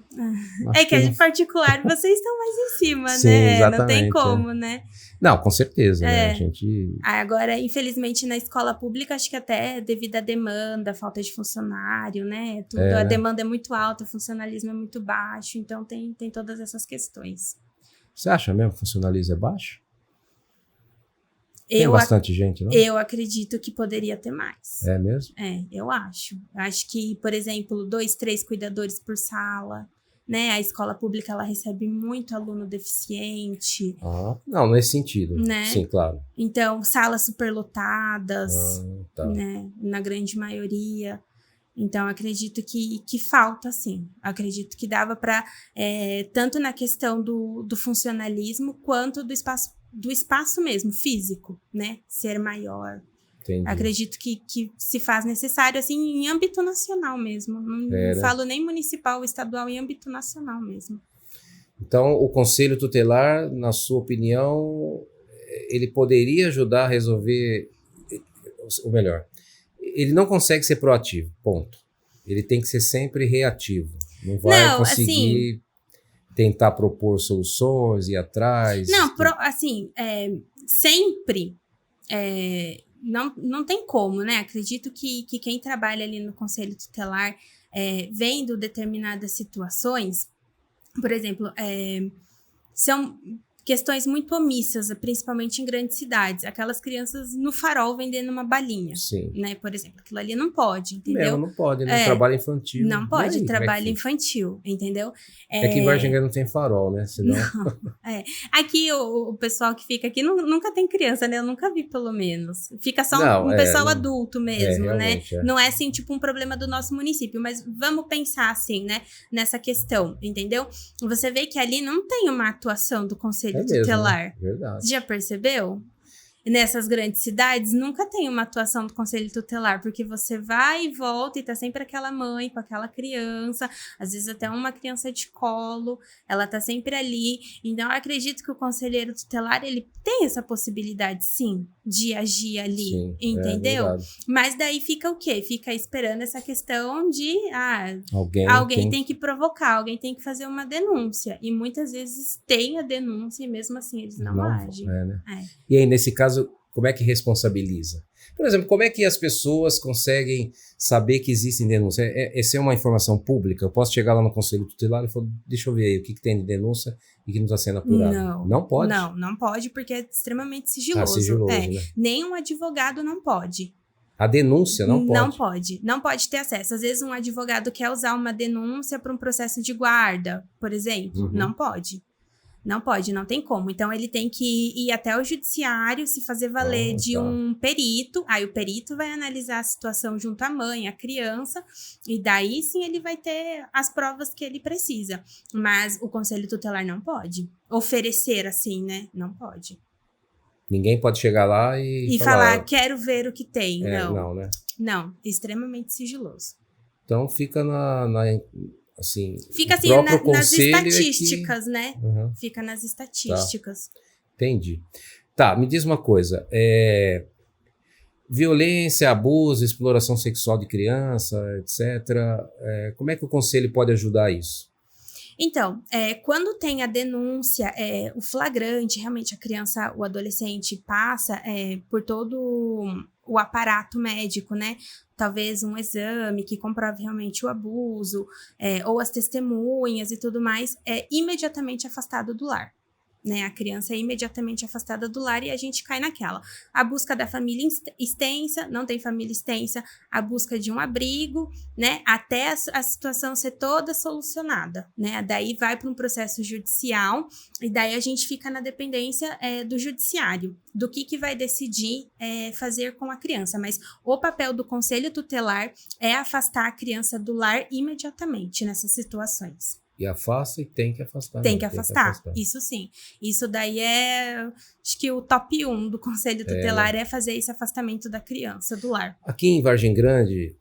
É que de particular vocês estão mais em cima, Sim, né? exatamente, Não tem como, né? Não, com certeza, né? A gente... Agora, infelizmente, na escola pública, acho que até devido à demanda, falta de funcionário, né? Tudo, a demanda é muito alta, o funcionalismo é muito baixo, então tem todas essas questões. Você acha mesmo que o funcionalismo é baixo? Tem bastante gente, não? Eu acredito que poderia ter mais. É mesmo? Eu acho. Acho que, por exemplo, 2, 3 cuidadores por sala, né? A escola pública, ela recebe muito aluno deficiente. Não, nesse sentido. Né? Sim, claro. Então, salas superlotadas, tá. né? Na grande maioria. Então, acredito que falta, sim. Acredito que dava para, tanto na questão do funcionalismo, quanto do espaço mesmo, físico, né? Ser maior. Entendi. Acredito que se faz necessário, assim, em âmbito nacional mesmo. Não falo nem municipal, estadual, em âmbito nacional mesmo. Então, o Conselho Tutelar, na sua opinião, ele poderia ajudar a resolver, ou melhor, ele não consegue ser proativo, ponto. Ele tem que ser sempre reativo. Não vai conseguir tentar propor soluções, ir atrás. Não, sempre não tem como, né? Acredito que quem trabalha ali no Conselho Tutelar, vendo determinadas situações, por exemplo, são questões muito omissas, principalmente em grandes cidades. Aquelas crianças no farol vendendo uma balinha. Sim. Né? Por exemplo, aquilo ali não pode, entendeu? Não pode, né? Trabalho infantil. Não pode, trabalho infantil, entendeu? É que em Varginha não tem farol, né? Senão... Não, Aqui, o pessoal que fica aqui nunca tem criança, né? Eu nunca vi, pelo menos. Fica só um pessoal adulto mesmo, né? Não é, assim, tipo, um problema do nosso município. Mas vamos pensar, assim, né? Nessa questão, entendeu? Você vê que ali não tem uma atuação do Conselho Tutelar. Mesmo, né? Verdade. Você já percebeu? Nessas grandes cidades, nunca tem uma atuação do Conselho Tutelar, porque você vai e volta e tá sempre aquela mãe com aquela criança, às vezes até uma criança de colo, ela tá sempre ali. Então, eu acredito que o Conselheiro Tutelar, ele tem essa possibilidade, sim, de agir ali, sim, entendeu? Mas daí fica o quê? Fica esperando essa questão de, alguém tem que provocar, alguém tem que fazer uma denúncia. E muitas vezes tem a denúncia e mesmo assim eles não agem. E aí, nesse caso, como é que responsabiliza? Por exemplo, como é que as pessoas conseguem saber que existem denúncias? Essa é uma informação pública? Eu posso chegar lá no Conselho Tutelar e falar, deixa eu ver aí o que tem de denúncia e que não está sendo apurado. Não pode? Não pode, porque é extremamente sigiloso. Né? Nenhum advogado não pode. A denúncia não pode? Não pode ter acesso. Às vezes um advogado quer usar uma denúncia para um processo de guarda, por exemplo. Não pode. Não pode, não tem como. Então, ele tem que ir até o judiciário, se fazer valer de um perito. Aí, o perito vai analisar a situação junto à mãe, à criança. E daí, sim, ele vai ter as provas que ele precisa. Mas o Conselho Tutelar não pode oferecer assim, né? Não pode. Ninguém pode chegar lá e falar, quero ver o que tem. Não, né? Não, extremamente sigiloso. Então, fica assim, fica assim nas estatísticas, né? Fica nas estatísticas. Entendi. Me diz uma coisa. Violência, abuso, exploração sexual de criança, etc. Como é que o conselho pode ajudar isso? Então, quando tem a denúncia, o flagrante, realmente a criança, o adolescente passa por todo o aparato médico, né? Talvez um exame que comprove realmente o abuso, ou as testemunhas e tudo mais, é imediatamente afastado do lar. Né, a criança é imediatamente afastada do lar e a gente cai naquela. A busca da família extensa, não tem família extensa, a busca de um abrigo, né, até a situação ser toda solucionada, né, daí vai para um processo judicial e daí a gente fica na dependência do judiciário, do que vai decidir fazer com a criança, mas o papel do Conselho Tutelar é afastar a criança do lar imediatamente nessas situações. E afasta e tem que afastar. Tem que afastar, isso sim. Isso daí acho que o top 1 do Conselho Tutelar é fazer esse afastamento da criança do lar. Aqui em Vargem Grande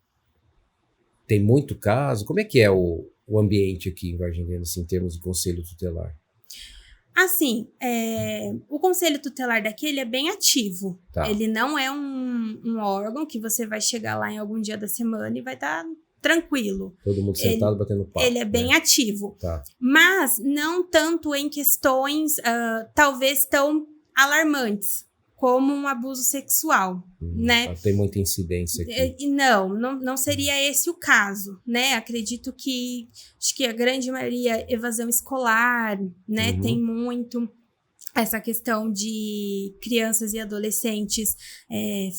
tem muito caso. Como é que é o ambiente aqui em Vargem Grande, assim, em termos de Conselho Tutelar? Assim, o Conselho Tutelar daqui, ele é bem ativo. Ele não é um órgão que você vai chegar lá em algum dia da semana e vai estar tranquilo. Todo mundo sentado batendo papo. Ele é bem ativo. Tá. Mas não tanto em questões talvez tão alarmantes como um abuso sexual, né? Tem muita incidência aqui. Não seria esse o caso, né? Acredito que acho que a grande maioria evasão escolar, né? Tem muito essa questão de crianças e adolescentes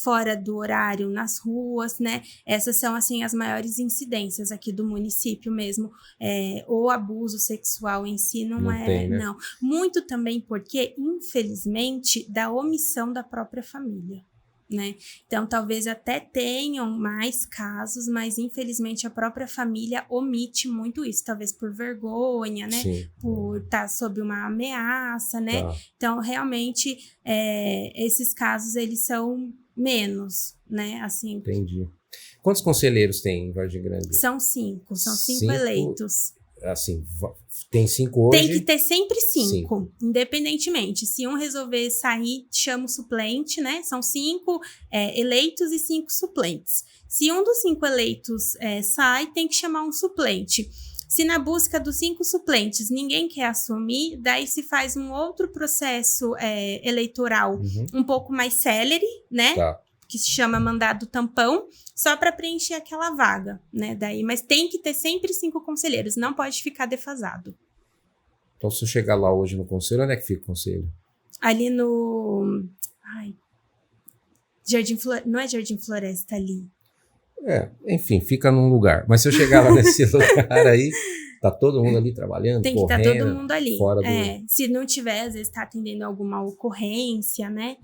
fora do horário nas ruas, né? Essas são, assim, as maiores incidências aqui do município mesmo. O abuso sexual em si não tem, né? não. Muito também porque, infelizmente, da omissão da própria família, né? Então, talvez até tenham mais casos, mas infelizmente a própria família omite muito isso, talvez por vergonha, né? Sim. Por estar sob uma ameaça, né? Tá. Então, realmente, esses casos, eles são menos, né? Assim, Entendi. Quantos conselheiros tem em Vargem Grande? são cinco eleitos. Assim, tem 5 hoje? Tem que ter sempre cinco, independentemente. Se um resolver sair, chama o suplente, né? São 5 eleitos e 5 suplentes. Se um dos 5 eleitos sai, tem que chamar um suplente. Se na busca dos 5 suplentes ninguém quer assumir, daí se faz um outro processo eleitoral um pouco mais célere, né? Tá. Que se chama mandado tampão, só para preencher aquela vaga, né? Mas tem que ter sempre 5 conselheiros, não pode ficar defasado. Então, se eu chegar lá hoje no conselho, onde é que fica o conselho? Ali no... não é Jardim Floresta ali. Enfim, fica num lugar. Mas se eu chegar lá nesse lugar aí, tá todo mundo ali trabalhando, tem que correndo, estar todo mundo ali. Fora do... Se não tiver, às vezes está atendendo alguma ocorrência, né?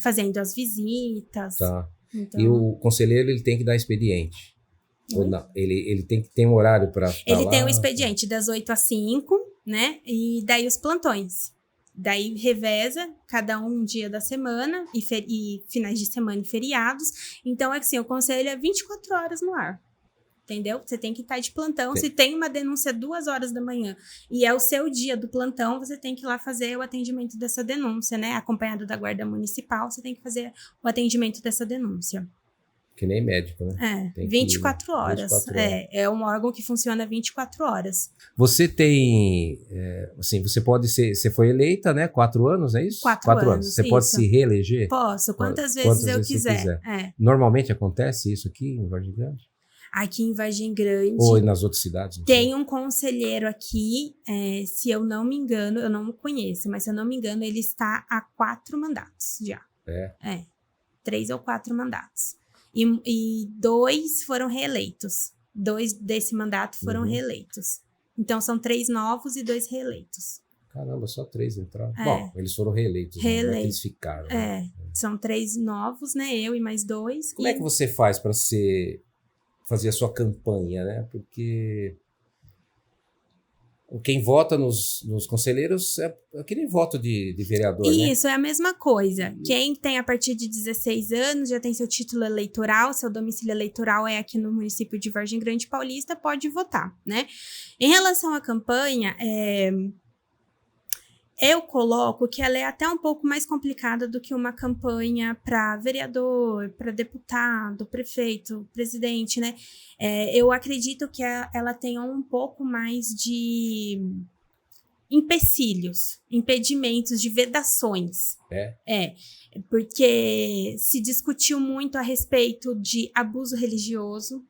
Fazendo as visitas. Tá. Então... E o conselheiro, ele tem que dar expediente? Ou não? Ele tem que ter um horário para Ele tem um expediente das 8 às 5, né? E daí os plantões. Daí reveza cada um dia da semana e finais de semana e feriados. Então, assim, o conselho é 24 horas no ar. Entendeu? Você tem que estar de plantão. Se tem uma denúncia 2 horas da manhã e é o seu dia do plantão, você tem que ir lá fazer o atendimento dessa denúncia, né? Acompanhado da guarda municipal, você tem que fazer o atendimento dessa denúncia. Que nem médico, né? 24 horas. 24 horas. É um órgão que funciona 24 horas. Você tem, assim, você pode ser, você foi eleita, né? 4 anos, é isso? 4 anos. Você pode se reeleger? Posso, quantas vezes eu quiser. Normalmente acontece isso aqui em Vargem Grande? Aqui em Vargem Grande. Ou nas outras cidades? Tem um conselheiro aqui, se eu não me engano, eu não o conheço, mas se eu não me engano, ele está há 4 mandatos já. 3 ou 4 mandatos. E 2 foram reeleitos. 2 desse mandato foram reeleitos. Então, são 3 novos e 2 reeleitos. Caramba, só 3 entraram. Bom, eles foram reeleitos. Né? Eles ficaram. São 3 novos, né? Eu e mais 2. Como é que você faz para fazer a sua campanha, né? Porque quem vota nos conselheiros é aquele voto de vereador, né? Isso, é a mesma coisa. Quem tem a partir de 16 anos, já tem seu título eleitoral, seu domicílio eleitoral é aqui no município de Vargem Grande Paulista, pode votar, né? Em relação à campanha, eu coloco que ela é até um pouco mais complicada do que uma campanha para vereador, para deputado, prefeito, presidente, né? Eu acredito que ela tenha um pouco mais de empecilhos, impedimentos, de vedações. Porque se discutiu muito a respeito de abuso religioso.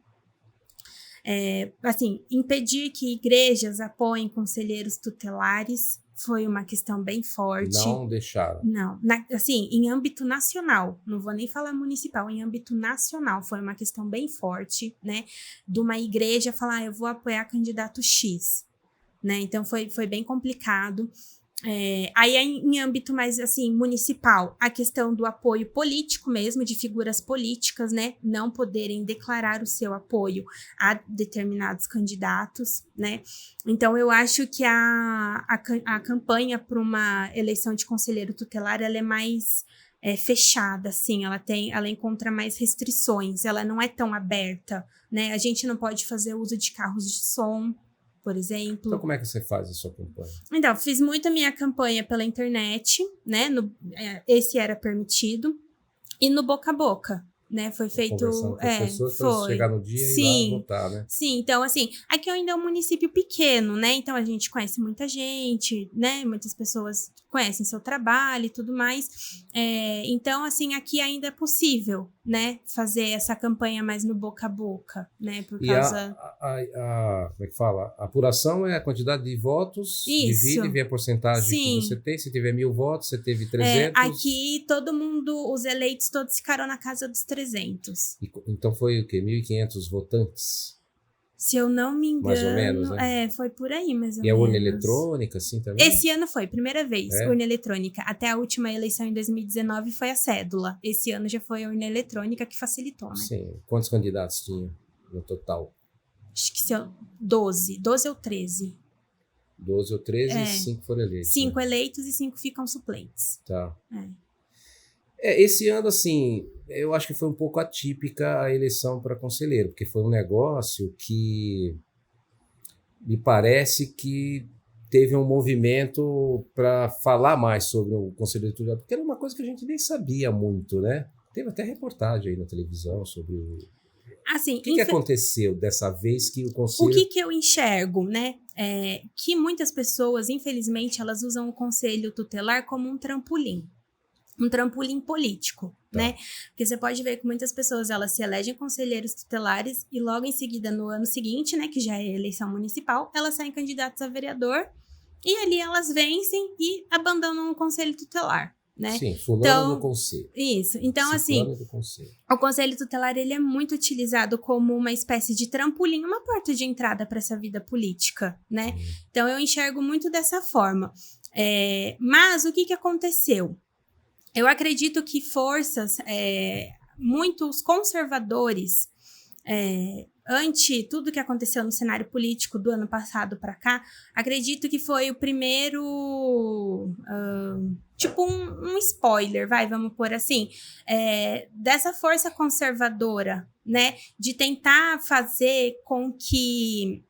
Assim, impedir que igrejas apoiem conselheiros tutelares foi uma questão bem forte. Não deixaram. Não. Assim, em âmbito nacional, não vou nem falar municipal, em âmbito nacional foi uma questão bem forte, né? De uma igreja falar, eu vou apoiar candidato X, né? Então, foi bem complicado. Aí, em âmbito mais, assim, municipal, a questão do apoio político mesmo, de figuras políticas, né? Não poderem declarar o seu apoio a determinados candidatos, né? Então, eu acho que a campanha para uma eleição de conselheiro tutelar, ela é mais fechada, assim, ela encontra mais restrições, ela não é tão aberta, né? A gente não pode fazer uso de carros de som, por exemplo. Então, como é que você faz a sua campanha? Então, fiz muito a minha campanha pela internet, né? Esse era permitido. E no boca a boca, né? Foi feito... Conversando com as pessoas para chegar no dia e ir lá votar, né? Sim, então assim, aqui ainda é um município pequeno, né? Então a gente conhece muita gente, né? Muitas pessoas conhecem seu trabalho e tudo mais. Então, assim, aqui ainda é possível, né? Fazer essa campanha mais no boca a boca, né? Por causa... como é que fala? A apuração é a quantidade de votos, divide, vê a porcentagem que você tem. Se tiver 1.000 votos, você teve 300. Aqui todo mundo, os eleitos todos ficaram na casa dos 300. Então foi o quê? 1.500 votantes? Se eu não me engano... Mais ou menos, né? Foi por aí, mais ou menos. E a urna eletrônica, assim, também? Esse ano foi, primeira vez, urna eletrônica. Até a última eleição em 2019 foi a cédula. Esse ano já foi a urna eletrônica que facilitou, né? Sim. Quantos candidatos tinha no total? Acho que 12 ou 13. 12 ou 13 e 5 foram eleitos. 5 eleitos e 5 ficam suplentes. Tá. Esse ano, assim, eu acho que foi um pouco atípica a eleição para conselheiro, porque foi um negócio que me parece que teve um movimento para falar mais sobre o conselheiro tutelar, porque era uma coisa que a gente nem sabia muito, né? Teve até reportagem aí na televisão sobre o... Assim, o que aconteceu dessa vez que o conselho... O que eu enxergo, né? Que muitas pessoas, infelizmente, elas usam o conselho tutelar como um trampolim político, né? Porque você pode ver que muitas pessoas, elas se elegem conselheiros tutelares e logo em seguida, no ano seguinte, né, que já é eleição municipal, elas saem candidatas a vereador e ali elas vencem e abandonam o conselho tutelar, né? Sim, fulano do conselho. Isso. Então, assim, o conselho tutelar, ele é muito utilizado como uma espécie de trampolim, uma porta de entrada para essa vida política, né? Então, eu enxergo muito dessa forma. Mas, o que aconteceu? Eu acredito que forças, muitos conservadores, ante tudo que aconteceu no cenário político do ano passado para cá, acredito que foi o primeiro, tipo um spoiler, vamos pôr assim, dessa força conservadora, né, de tentar fazer com que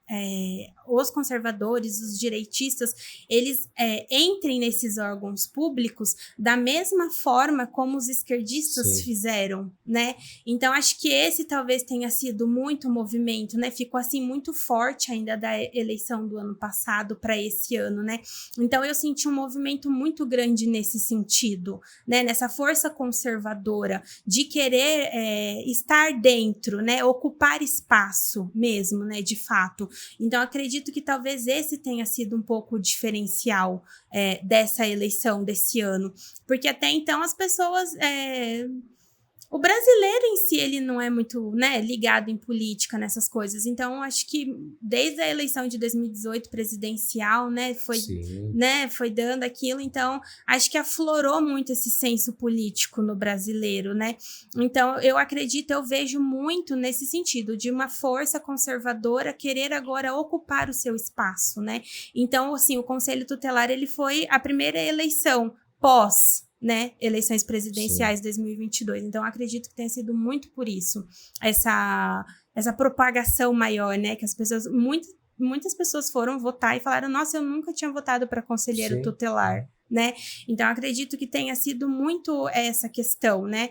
os conservadores, os direitistas, eles entrem nesses órgãos públicos da mesma forma como os esquerdistas fizeram, né? Então, acho que esse talvez tenha sido muito movimento, né? Ficou assim muito forte ainda da eleição do ano passado para esse ano, né? Então, eu senti um movimento muito grande nesse sentido, né? Nessa força conservadora de querer estar dentro, né? Ocupar espaço mesmo, né? De fato. Então, acredito que talvez esse tenha sido um pouco o diferencial dessa eleição desse ano. Porque até então as pessoas... O brasileiro em si, ele não é muito, né, ligado em política, nessas coisas. Então, acho que desde a eleição de 2018 presidencial, né, foi dando aquilo. Então, acho que aflorou muito esse senso político no brasileiro, né? Então, eu vejo muito nesse sentido, de uma força conservadora querer agora ocupar o seu espaço, né? Então, assim, o Conselho Tutelar, ele foi a primeira eleição pós, né, eleições presidenciais 2022. Então, acredito que tenha sido muito por isso, essa propagação maior, né, que as pessoas, muitas pessoas foram votar e falaram, nossa, eu nunca tinha votado para conselheiro tutelar, né? Então, acredito que tenha sido muito essa questão, né,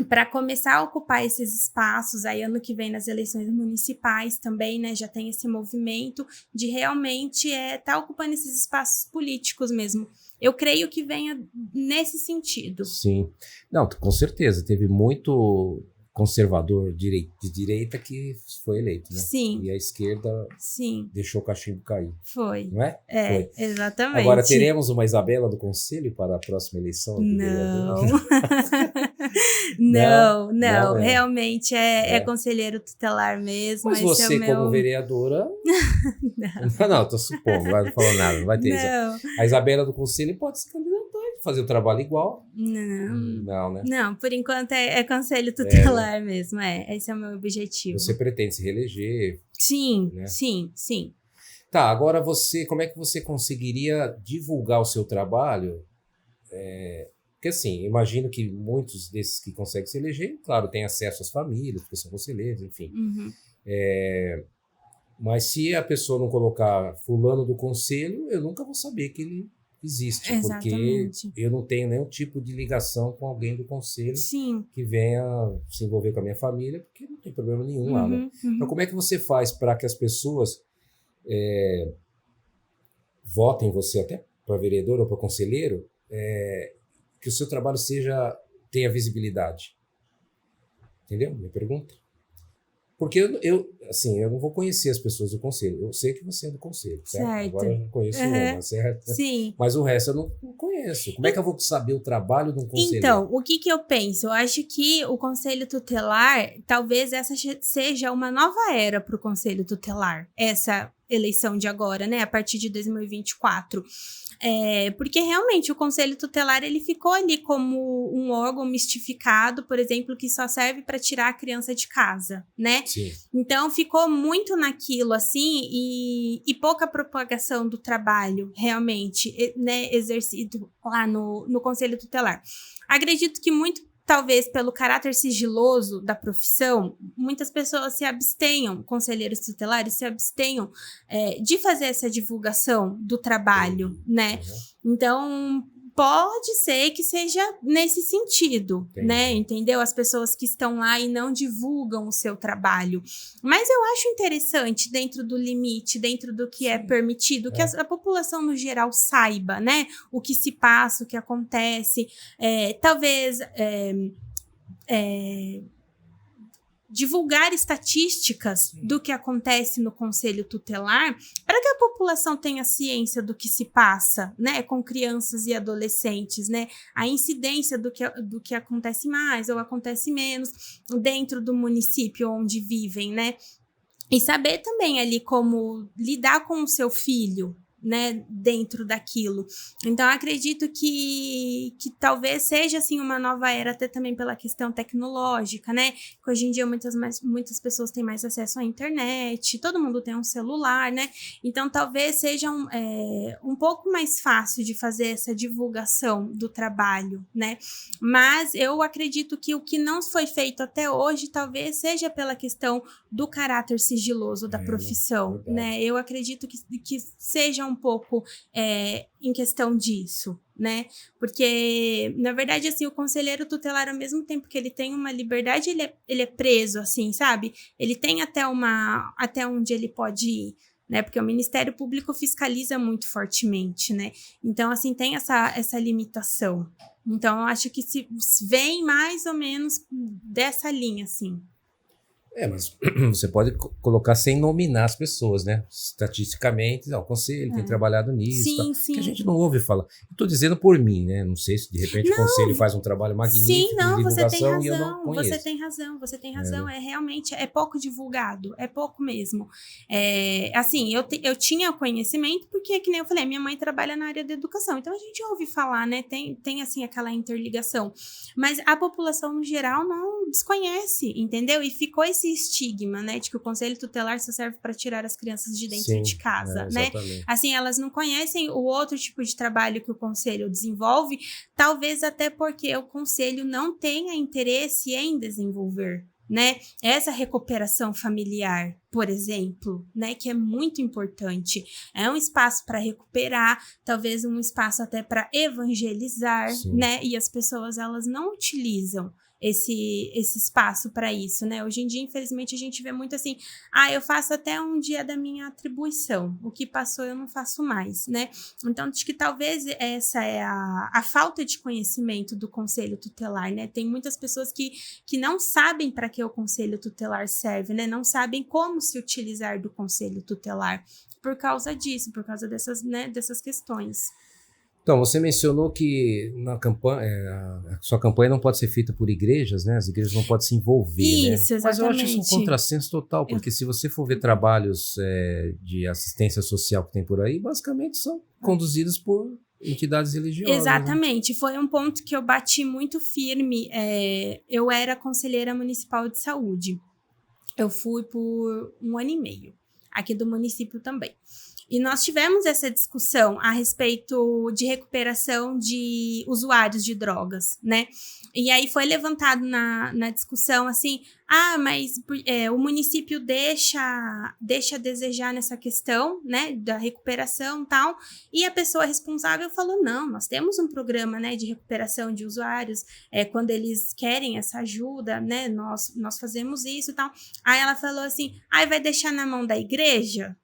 para começar a ocupar esses espaços. Aí ano que vem nas eleições municipais também, né, já tem esse movimento de realmente tá ocupando esses espaços políticos mesmo. Eu creio que venha nesse sentido. Sim. Não, com certeza. Teve muito conservador de direita que foi eleito, né? Sim. E a esquerda deixou o cachimbo cair. Foi. Não é? Foi. Exatamente. Agora, teremos uma Isabela do Conselho para a próxima eleição? Não. Não. Realmente é conselheiro tutelar mesmo. Mas você, como vereadora... Não, tô supondo, não vai falar nada, não vai ter isso. A Isabela do Conselho pode se candidatar e fazer o trabalho igual. Não, né? Não, por enquanto é conselho tutelar mesmo, esse é o meu objetivo. Você pretende se reeleger? Sim, né? sim. Tá, agora como é que você conseguiria divulgar o seu trabalho? Porque assim, imagino que muitos desses que conseguem se eleger, claro, têm acesso às famílias, porque são conselheiros, enfim. Mas se a pessoa não colocar fulano do conselho, eu nunca vou saber que ele existe, Exatamente. porque eu não tenho nenhum tipo de ligação com alguém do conselho Sim. que venha se envolver com a minha família, porque não tem problema nenhum lá, né? Então, como é que você faz para que as pessoas votem em você até para vereador ou para conselheiro, que o seu trabalho tenha visibilidade? Entendeu? Minha pergunta. Porque assim, eu não vou conhecer as pessoas do conselho. Eu sei que você é do conselho, certo? Agora eu não conheço uma, certo? Sim. Mas o resto eu não conheço. Como é que eu vou saber o trabalho de um conselheiro? Então, o que eu penso? Eu acho que o Conselho Tutelar, talvez essa seja uma nova era para o Conselho Tutelar, essa eleição de agora, né? A partir de 2024. Porque realmente o Conselho Tutelar ele ficou ali como um órgão mistificado, por exemplo, que só serve para tirar a criança de casa, né? Sim. Então ficou muito naquilo assim e pouca propagação do trabalho realmente, né, exercido lá no Conselho Tutelar. Acredito que muito talvez pelo caráter sigiloso da profissão, muitas pessoas se abstenham, conselheiros tutelares se abstenham de fazer essa divulgação do trabalho, né? Então, pode ser que seja nesse sentido, né? Entendeu? As pessoas que estão lá e não divulgam o seu trabalho. Mas eu acho interessante, dentro do limite, dentro do que é permitido, que a população no geral saiba, né? O que se passa, o que acontece. Talvez divulgar estatísticas do que acontece no Conselho Tutelar para que a população tenha ciência do que se passa, né, com crianças e adolescentes, né, a incidência do que acontece mais ou acontece menos dentro do município onde vivem, né, e saber também ali como lidar com o seu filho, né, dentro daquilo. Então, acredito que talvez seja, assim, uma nova era, até também pela questão tecnológica, né, que hoje em dia muitas pessoas têm mais acesso à internet, todo mundo tem um celular, né, então talvez seja um pouco mais fácil de fazer essa divulgação do trabalho, né, mas eu acredito que o que não foi feito até hoje, talvez seja pela questão do caráter sigiloso da profissão, né, eu acredito que seja um pouco em questão disso, né? Porque, na verdade, assim, o conselheiro tutelar, ao mesmo tempo que ele tem uma liberdade, ele é preso, assim, sabe? Ele tem até onde ele pode ir, né? Porque o Ministério Público fiscaliza muito fortemente, né? Então, assim, tem essa limitação. Então, eu acho que se vem mais ou menos dessa linha, assim. Mas você pode colocar sem nominar as pessoas, né? Estatisticamente, o conselho tem trabalhado nisso, Sim, tá? sim. Que a gente não ouve falar. Estou dizendo por mim, né? Não sei se de repente o conselho faz um trabalho magnífico sim, não, de você tem divulgação e eu não razão, conheço. você tem razão, realmente pouco divulgado, é pouco mesmo. Assim, eu tinha conhecimento porque, que nem eu falei, minha mãe trabalha na área da educação, então a gente ouve falar, né, tem assim aquela interligação, mas a população no geral não desconhece, entendeu? E ficou esse estigma, né, de que o conselho tutelar só serve para tirar as crianças de dentro de casa, né? Assim, elas não conhecem o outro tipo de trabalho que o conselho desenvolve, talvez até porque o conselho não tenha interesse em desenvolver, né? Essa recuperação familiar, por exemplo, né, que é muito importante. É um espaço para recuperar, talvez um espaço até para evangelizar, né? E as pessoas, elas não utilizam esse espaço para isso, né? Hoje em dia, infelizmente, a gente vê muito assim, eu faço até um dia da minha atribuição, o que passou eu não faço mais, né? Então, acho que talvez essa é a falta de conhecimento do conselho tutelar, né? Tem muitas pessoas que não sabem para que o conselho tutelar serve, né? Não sabem como se utilizar do conselho tutelar por causa disso, por causa dessas questões. Então, você mencionou que na campanha, a sua campanha não pode ser feita por igrejas, né? As igrejas não podem se envolver, isso, né? exatamente. Mas eu acho isso um contrassenso total, porque se você for ver trabalhos de assistência social que tem por aí, basicamente são conduzidos por entidades religiosas. Exatamente, né? Foi um ponto que eu bati muito firme. Eu era conselheira municipal de saúde. Eu fui por 1 ano e meio, aqui do município também. E nós tivemos essa discussão a respeito de recuperação de usuários de drogas, né? E aí foi levantado na discussão assim, mas o município deixa a desejar nessa questão, né, da recuperação e tal, e a pessoa responsável falou, não, nós temos um programa, né, de recuperação de usuários, quando eles querem essa ajuda, né, nós fazemos isso e tal. Aí ela falou assim, vai deixar na mão da igreja?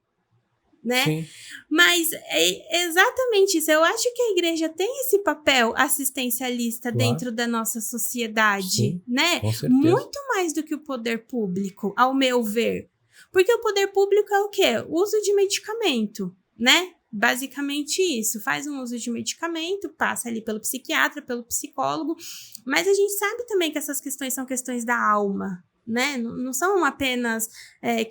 Né? Sim. Mas é exatamente isso. Eu acho que a igreja tem esse papel assistencialista dentro da nossa sociedade, Sim, né? com certeza. Muito mais do que o poder público, ao meu ver. Porque o poder público é o quê? O uso de medicamento, né? Basicamente isso. Faz um uso de medicamento, passa ali pelo psiquiatra, pelo psicólogo. Mas a gente sabe também que essas questões são questões da alma, né? Não são apenas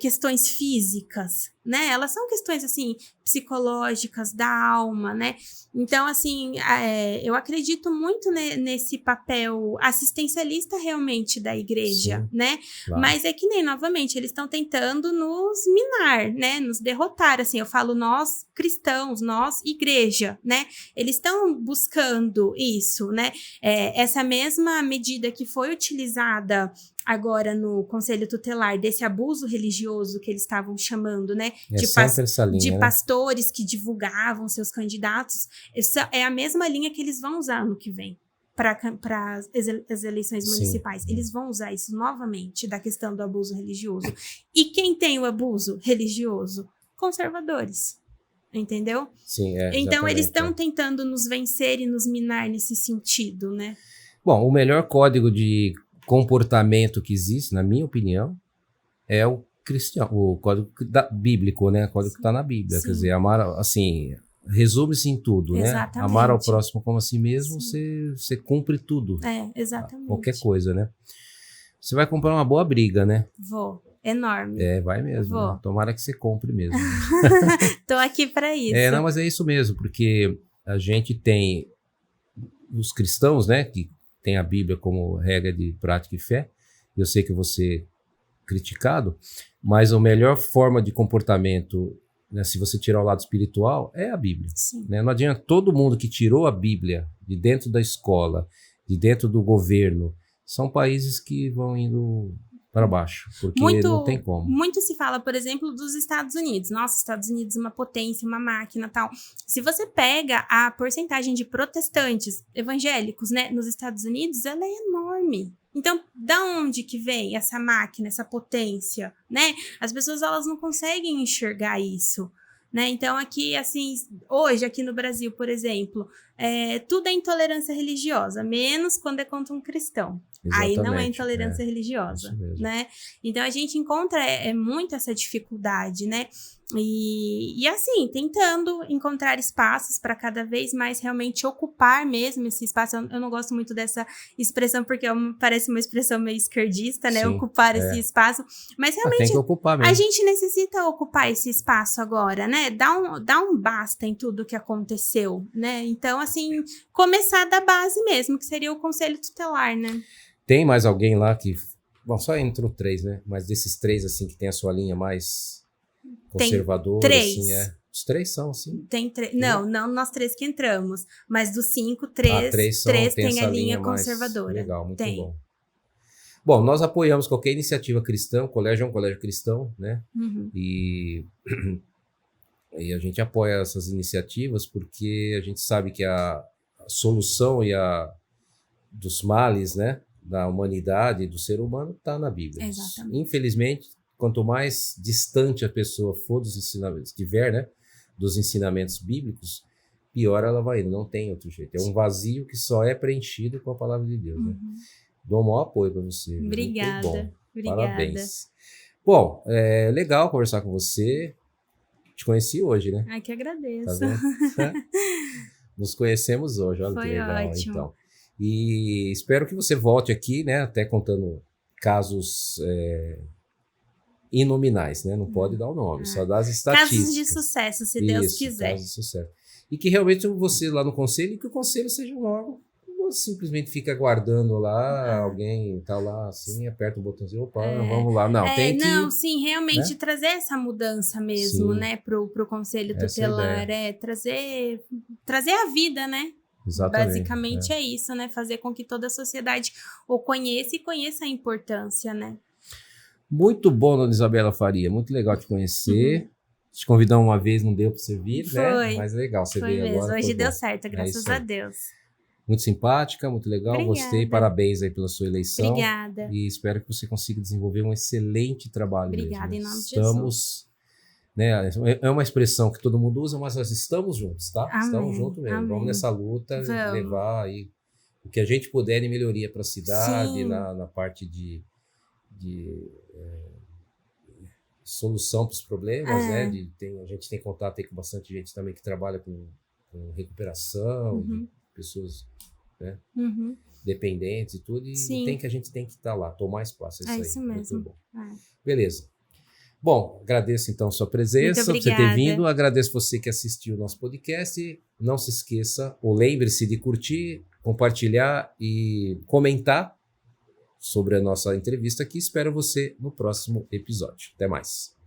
questões físicas, né? Elas são questões, assim, psicológicas, da alma, né? Então, assim, eu acredito muito nesse papel assistencialista realmente da igreja, sim, né? Claro. Mas é que nem, novamente, eles estão tentando nos minar, né? Nos derrotar, assim, eu falo nós cristãos, nós igreja, né? Eles estão buscando isso, né? Essa mesma medida que foi utilizada agora no Conselho Tutelar desse abuso religioso que eles estavam chamando, né? De pastores que divulgavam seus candidatos. Essa é a mesma linha que eles vão usar ano que vem para as eleições municipais. Sim. Eles vão usar isso novamente, da questão do abuso religioso. E quem tem o abuso religioso? Conservadores. Entendeu? Sim, então, eles estão tentando nos vencer e nos minar nesse sentido, né? Bom, o melhor código de comportamento que existe, na minha opinião, é o cristão, o código bíblico, né? O código que está na Bíblia. Sim. Quer dizer, amar, assim, resume-se em tudo, exatamente, né? Amar ao próximo como a si mesmo, você cumpre tudo. Exatamente. Qualquer coisa, né? Você vai comprar uma boa briga, né? Vou. Enorme. Vai mesmo. Né? Tomara que você compre mesmo. Tô aqui para isso. Não, mas é isso mesmo, porque a gente tem os cristãos, né? Que tem a Bíblia como regra de prática e fé. Eu sei que você criticado, mas a melhor forma de comportamento, né, se você tirar o lado espiritual, é a Bíblia. Né? Não adianta todo mundo que tirou a Bíblia de dentro da escola, de dentro do governo, são países que vão indo para baixo, porque não tem como. Muito se fala, por exemplo, dos Estados Unidos. Nossa, Estados Unidos é uma potência, uma máquina, tal. Se você pega a porcentagem de protestantes evangélicos, né, nos Estados Unidos, ela é enorme. Então, da onde que vem essa máquina, essa potência, né? As pessoas, elas não conseguem enxergar isso, né? Então, aqui, assim, hoje, aqui no Brasil, por exemplo, tudo é intolerância religiosa, menos quando é contra um cristão. Exatamente, aí não é intolerância religiosa, né? Então, a gente encontra muito essa dificuldade, né? E assim, tentando encontrar espaços para cada vez mais realmente ocupar mesmo esse espaço. Eu não gosto muito dessa expressão, porque parece uma expressão meio esquerdista, né? Sim, ocupar esse espaço. Mas realmente, tem que ocupar mesmo. A gente necessita ocupar esse espaço agora, né? Dá um basta em tudo que aconteceu, né? Então, assim, começar da base mesmo, que seria o Conselho Tutelar, né? Tem mais alguém lá que... Bom, só entrou 3, né? Mas desses 3, assim, que tem a sua linha mais conservadora, tem 3. Assim, Os 3 são, assim? Tem 3. Não, nós 3 que entramos. Mas dos 5, 3 tem a linha conservadora. Legal, muito bom. Bom, nós apoiamos qualquer iniciativa cristã, o colégio é um colégio cristão, né? Uhum. E a gente apoia essas iniciativas porque a gente sabe que a solução dos males, né, da humanidade, do ser humano, está na Bíblia. Exatamente. Infelizmente, quanto mais distante a pessoa for dos ensinamentos, né, dos ensinamentos bíblicos, pior ela vai indo, não tem outro jeito. É um vazio que só é preenchido com a palavra de Deus. Né? Dou o maior apoio para você. Obrigada. Muito bom. Parabéns. Bom, é legal conversar com você. Te conheci hoje, né? Ai, que agradeço. Tá Nos conhecemos hoje, olha que legal. Ótimo. Então. E espero que você volte aqui, né? Até contando casos inominais, né? Não pode dar o nome, só dá as estatísticas. Casos de sucesso, se Deus quiser. Casos de sucesso. E que realmente você lá no conselho, que o conselho seja um órgão ou simplesmente fica aguardando lá, alguém tá lá assim, aperta o botãozinho, opa, vamos lá. Não, tem que... Não, sim, realmente né? trazer essa mudança mesmo, Sim. né, pro conselho Essa é a tutelar, trazer a vida, né? Exatamente. Basicamente é isso, né? Fazer com que toda a sociedade o conheça e conheça a importância, né? Muito bom, dona Isabela Faria. Muito legal te conhecer. Te convidar uma vez, não deu para você vir, né? Foi. Mas legal, você Foi veio mesmo. agora. Hoje foi deu bom. certo, graças isso a aí. Deus. Muito simpática, muito legal. Obrigada. Gostei. Parabéns aí pela sua eleição. Obrigada. E espero que você consiga desenvolver um excelente trabalho. Obrigada, mesmo. em nome de Estamos, Jesus. né? É uma expressão que todo mundo usa, mas nós estamos juntos, tá? Amém. Estamos juntos mesmo. Amém. Vamos nessa luta, Vamos. levar aí o que a gente puder de melhoria para a cidade, Sim. na parte de solução para os problemas, né? A gente tem contato aí com bastante gente também que trabalha com recuperação, de pessoas, né? Dependentes e tudo, e Sim. a gente tem que estar lá, tomar espaço. É isso aí. mesmo. Muito bom. Beleza. Bom, agradeço então a sua presença, Muito por você ter obrigada. vindo. Agradeço você que assistiu o nosso podcast. Não se esqueça, ou lembre-se de curtir, compartilhar e comentar sobre a nossa entrevista aqui. Espero você no próximo episódio. Até mais.